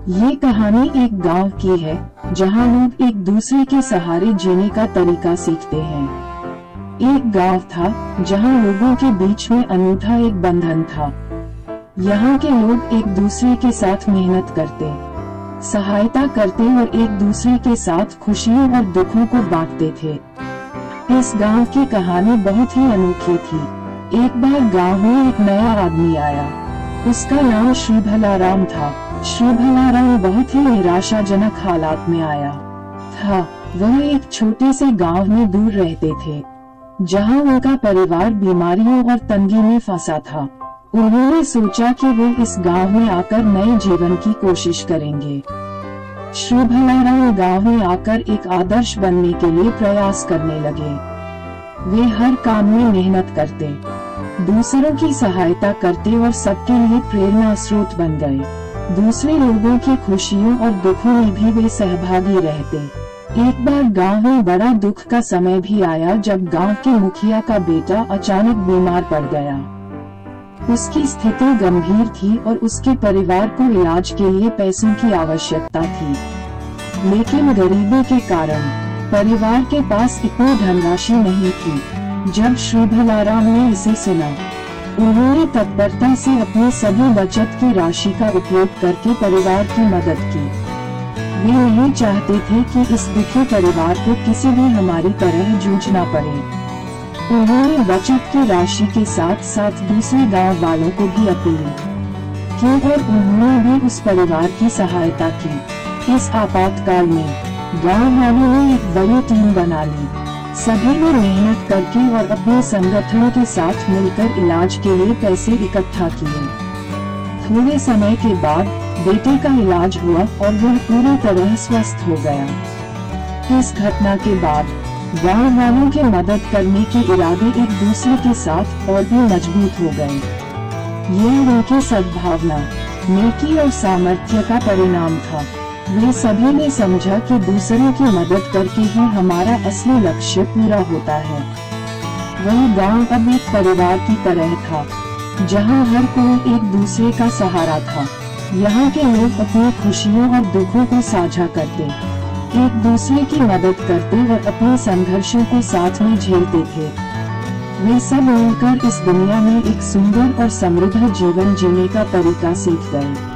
ये कहानी एक गांव की है जहां लोग एक दूसरे के सहारे जीने का तरीका सीखते हैं। एक गांव था जहां लोगों के बीच में अनूठा एक बंधन था। यहाँ के लोग एक दूसरे के साथ मेहनत करते, सहायता करते और एक दूसरे के साथ खुशियों और दुखों को बांटते थे। इस गांव की कहानी बहुत ही अनोखी थी। एक बार गांव में एक नया आदमी आया। उसका नाम श्री भलाराम था। श्री भलाराम बहुत ही निराशाजनक हालात में आया था। वह एक छोटे से गांव में दूर रहते थे, जहां उनका परिवार बीमारियों और तंगी में फंसा था। उन्होंने सोचा कि वो इस गांव में आकर नए जीवन की कोशिश करेंगे। श्री भलाराम गांव में आकर एक आदर्श बनने के लिए प्रयास करने लगे। वे हर काम में मेहनत करते, दूसरों की सहायता करते और सबके लिए प्रेरणा स्रोत बन गए। दूसरे लोगों की खुशियों और दुखों में भी वे सहभागी रहते। एक बार गांव में बड़ा दुख का समय भी आया जब गांव के मुखिया का बेटा अचानक बीमार पड़ गया। उसकी स्थिति गंभीर थी और उसके परिवार को इलाज के लिए पैसों की आवश्यकता थी, लेकिन गरीबी के कारण परिवार के पास इतनी धनराशि नहीं थी। जब श्री भलाराम ने इसे सुना, उन्होंने तत्परता से अपनी सभी बचत की राशि का उपयोग करके परिवार की मदद की। वे नहीं चाहते थे कि इस दुखी परिवार को किसी भी हमारी तरह जूझना पड़े। उन्होंने बचत की राशि के साथ साथ दूसरे गांव वालों को भी अपील की और उन्होंने भी उस परिवार की सहायता की। इस आपातकाल में गांव वालों ने एक बड़ी टीम बना ली। सभी ने मेहनत करके और अपने संगठनों के साथ मिलकर इलाज के लिए पैसे इकट्ठा किए। थोड़े समय के बाद बेटे का इलाज हुआ और वह पूरी तरह स्वस्थ हो गया। इस घटना के बाद गांव वालों के मदद करने के इरादे एक दूसरे के साथ और भी मजबूत हो गए। यह उनकी सद्भावना, नेकी और सामर्थ्य का परिणाम था। वे सभी ने समझा कि दूसरों की मदद करके ही हमारा असली लक्ष्य पूरा होता है। वह गांव अब एक परिवार की तरह था, जहां हर कोई एक दूसरे का सहारा था। यहाँ के लोग अपनी खुशियों और दुखों को साझा करते, एक दूसरे की मदद करते और अपने संघर्षों को साथ में झेलते थे। वे सब मिलकर इस दुनिया में एक सुंदर और समृद्ध जीवन जीने का तरीका सीख गए।